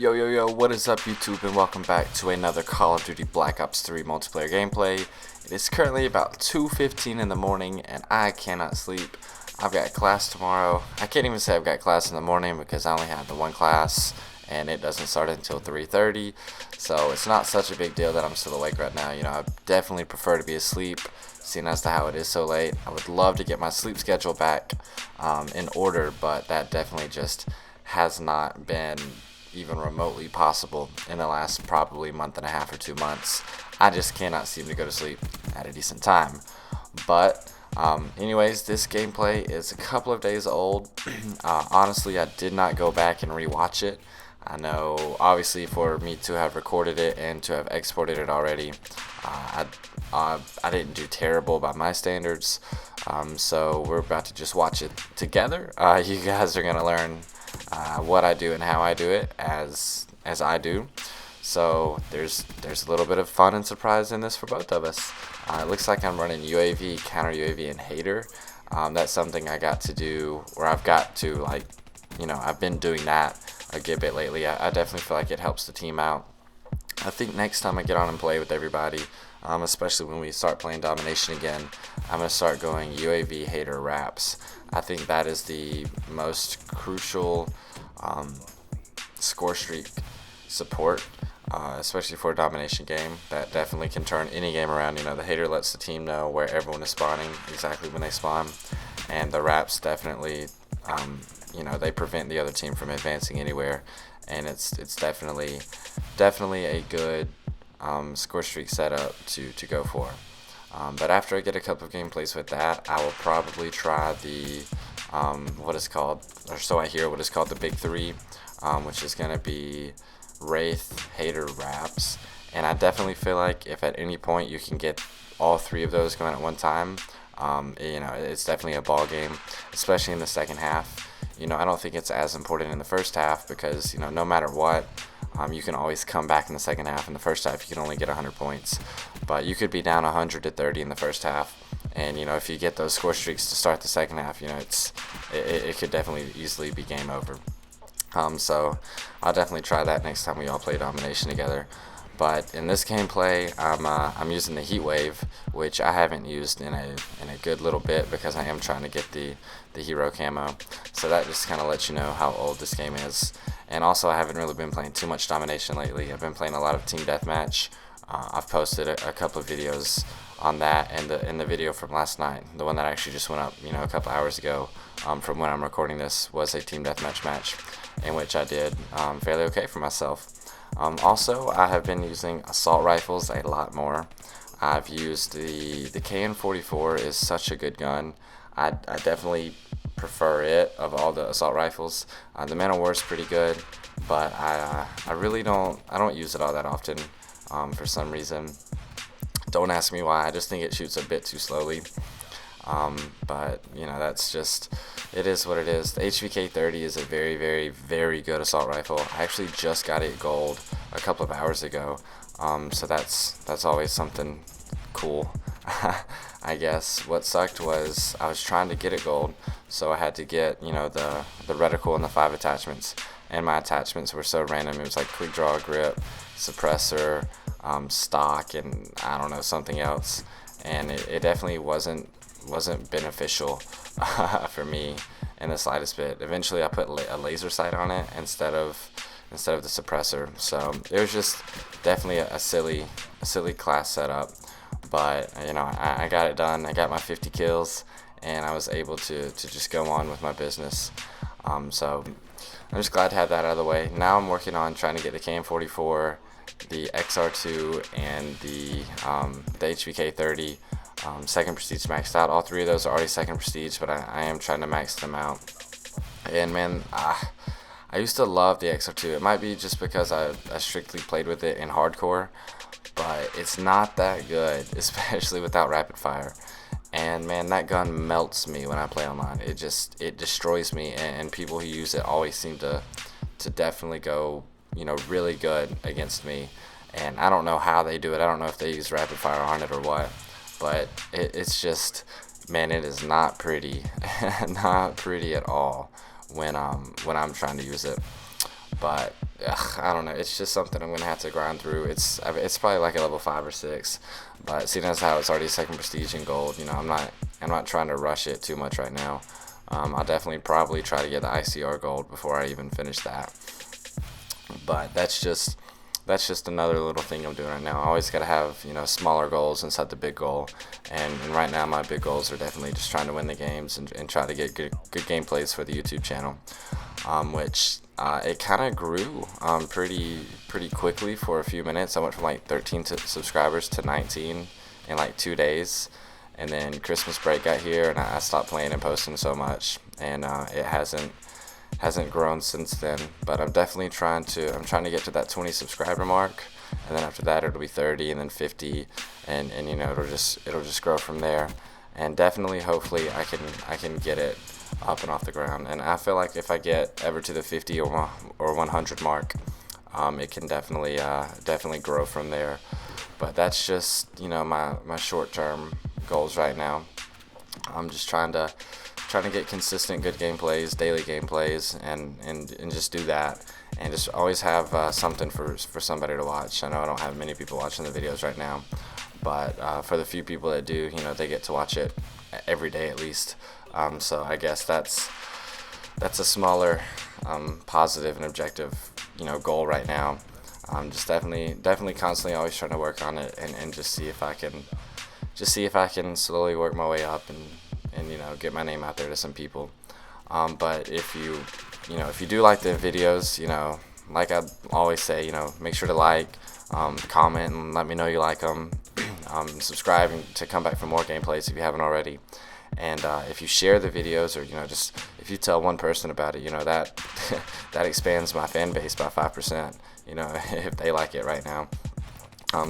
Yo, what is up YouTube, and welcome back to another Call of Duty Black Ops 3 multiplayer gameplay. It is currently about 2:15 in the morning and I cannot sleep. I've got class tomorrow. I can't even say I've got class in the morning because I only have the one class and it doesn't start until 3:30. So it's not such a big deal that I'm still awake right now. I definitely prefer to be asleep, seeing as to how it is so late. I would love to get my sleep schedule back in order, but that definitely just has not been even remotely possible in the last probably month and a half or 2 months. I just cannot seem to go to sleep at a decent time. But anyways, this gameplay is a couple of days old. Honestly, I did not go back and rewatch it. I know obviously for me to have recorded it and to have exported it already, I didn't do terrible by my standards. So we're about to just watch it together. You guys are going to learn what I do and how I do it as I do. So there's a little bit of fun and surprise in this for both of us. It looks like I'm running UAV, counter UAV, and Hater. That's something I got to do, or I've got to, I've been doing that a good bit lately. I definitely feel like it helps the team out. I think next time I get on and play with everybody, especially when we start playing domination again, I'm going to start going UAV, Hater, Wraps. I think that is the most crucial score streak support, especially for a domination game. That definitely can turn any game around. The Hater lets the team know where everyone is spawning, exactly when they spawn, and the Wraps definitely, they prevent the other team from advancing anywhere, and it's definitely a good score streak setup to go for. But after I get a couple of gameplays with that, I will probably try the what is called the Big Three, which is going to be Wraith, Hater, Wraps. And I definitely feel like if at any point you can get all three of those going at one time, it's definitely a ball game, especially in the second half. I don't think it's as important in the first half because, no matter what, you can always come back in the second half. In the first half, you can only get 100 points. But you could be down 100 to 30 in the first half. And, if you get those score streaks to start the second half, it could definitely easily be game over. So I'll definitely try that next time we all play domination together. But in this gameplay, I'm using the Heat Wave, which I haven't used in a good little bit because I am trying to get the hero camo. So that just kind of lets you know how old this game is. And also, I haven't really been playing too much domination lately. I've been playing a lot of team deathmatch. I've posted a couple of videos on that, and in the video from last night, the one that actually just went up, a couple hours ago, from when I'm recording this, was a team deathmatch match in which I did fairly okay for myself. Also, I have been using assault rifles a lot more. I've used the KN-44 is such a good gun. I definitely prefer it of all the assault rifles. The Man of War is pretty good, but I don't use it all that often for some reason. Don't ask me why. I just think it shoots a bit too slowly. But that's just, it is what it is. The HVK-30 is a very, very, very good assault rifle. I actually just got it gold a couple of hours ago, so that's always something cool. I guess what sucked was I was trying to get it gold, so I had to get the reticle and the 5 attachments, and my attachments were so random. It was like quick draw grip, suppressor, stock, and I don't know, something else, and it definitely wasn't beneficial for me in the slightest bit. Eventually I put a laser sight on it instead of the suppressor, so it was just definitely a silly class setup. But I got it done. I got my 50 kills, and I was able to just go on with my business. So I'm just glad to have that out of the way. Now I'm working on trying to get the KN-44, the XR2, and the HVK-30 second prestige maxed out. All three of those are already second prestige, but I am trying to max them out. And man, I used to love the XR2. It might be just because I strictly played with it in hardcore, but it's not that good, especially without rapid fire. And man, that gun melts me when I play online. It destroys me, and people who use it always seem to definitely go really good against me. And I don't know how they do it. I don't know if they use rapid fire on it or what, but it's just, man, it is not pretty. Not pretty at all when I'm trying to use it. But I don't know. It's just something I'm gonna have to grind through. It's probably like a level 5 or 6, but seeing as how it's already second prestige in gold, I'm not trying to rush it too much right now. I'll definitely probably try to get the ICR gold before I even finish that. But that's just another little thing I'm doing right now. I always gotta have smaller goals inside the big goal, and right now my big goals are definitely just trying to win the games and try to get good gameplays for the YouTube channel, which it kind of grew pretty quickly for a few minutes. I went from like 13 subscribers to 19 in like 2 days, and then Christmas break got here and I stopped playing and posting so much, and it hasn't grown since then. But I'm definitely trying to get to that 20 subscriber mark, and then after that it'll be 30 and then 50, and it'll just grow from there. And definitely hopefully I can get it up and off the ground. And I feel like if I get ever to the 50 or 100 mark, it can definitely grow from there. But that's just my short-term goals right now. I'm just trying to get consistent good gameplays, daily gameplays, and just do that, and just always have something for somebody to watch. I know I don't have many people watching the videos right now, but for the few people that do, they get to watch it every day at least. So I guess that's a smaller positive and objective goal right now. Just definitely constantly always trying to work on it, and just see if I can slowly work my way up and get my name out there to some people. But if you do like the videos, like I always say, make sure to like, comment, and let me know you like them. Subscribe to come back for more gameplays if you haven't already. And if you share the videos, or just if you tell one person about it, that that expands my fan base by 5%. If they like it right now.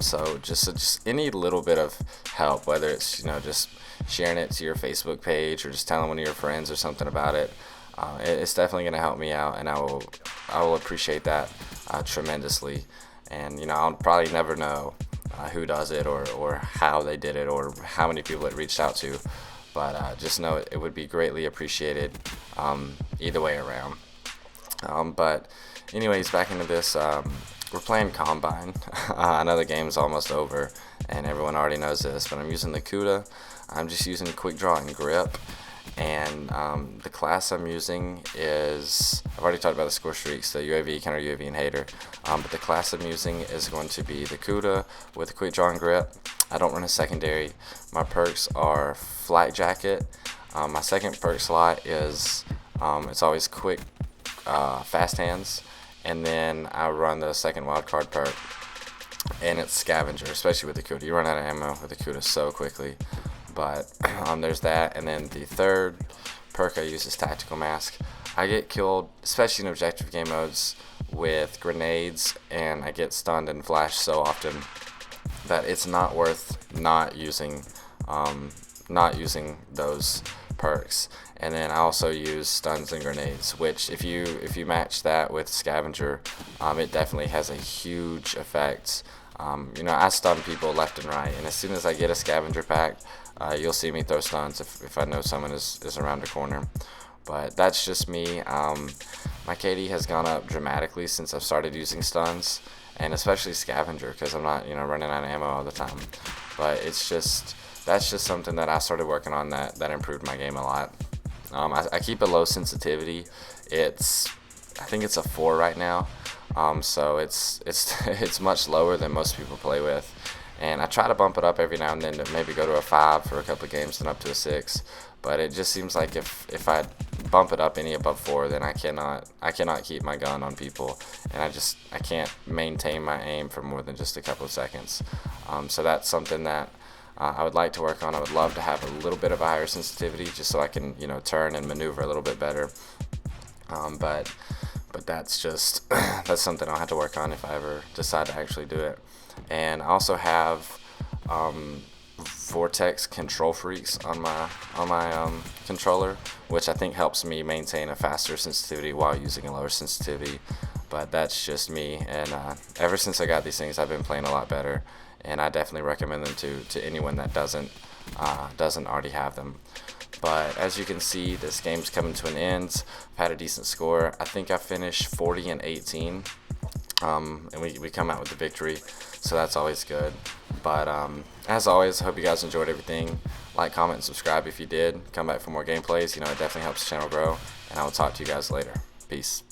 So just any little bit of help, whether it's just sharing it to your Facebook page or just telling one of your friends or something about it, it's definitely going to help me out, and I will appreciate that tremendously. And I'll probably never know who does it, or how they did it, or how many people it reached out to, but just know it would be greatly appreciated either way around. But anyways, back into this. We're playing Combine. I know the game's almost over, and everyone already knows this, but I'm using the Kuda. I'm just using Quick Draw and Grip, and the class I'm using is, I've already talked about the score streaks, the UAV, counter UAV, and hater, but the class I'm using is going to be the Kuda with the Quick Draw and Grip. I don't run a secondary. My perks are Flak Jacket. My second perk slot is, it's always Quick Fast Hands. And then I run the second wildcard perk, and it's Scavenger, especially with the Kuda. You run out of ammo with the Kuda so quickly. But there's that. And then the third perk I use is Tactical Mask. I get killed, especially in objective game modes, with grenades, and I get stunned and flashed so often that it's not worth not using those perks. And then I also use stuns and grenades, which if you match that with Scavenger, it definitely has a huge effect. I stun people left and right, and as soon as I get a Scavenger pack, you'll see me throw stuns if I know someone is around a corner. But that's just me. My KD has gone up dramatically since I've started using stuns, and especially Scavenger, because I'm not running out of ammo all the time. But that's just something that I started working on that improved my game a lot. I keep a low sensitivity. I think it's a 4 right now. So it's it's much lower than most people play with. And I try to bump it up every now and then to maybe go to a 5 for a couple of games, then up to a 6. But it just seems like if I bump it up any above 4, then I cannot keep my gun on people, and I can't maintain my aim for more than just a couple of seconds. So that's something that I would like to work on. I would love to have a little bit of a higher sensitivity, just so I can turn and maneuver a little bit better. But that's just that's something I'll have to work on if I ever decide to actually do it. And I also have Vortex Control Freaks on my controller, which I think helps me maintain a faster sensitivity while using a lower sensitivity. But that's just me, and ever since I got these things, I've been playing a lot better, and I definitely recommend them to anyone that doesn't already have them. But as you can see, this game's coming to an end. I've had a decent score. I think I finished 40-18, and we come out with the victory, so that's always good. But as always, I hope you guys enjoyed everything. Like, comment, and subscribe if you did. Come back for more gameplays. It definitely helps the channel grow, and I will talk to you guys later. Peace.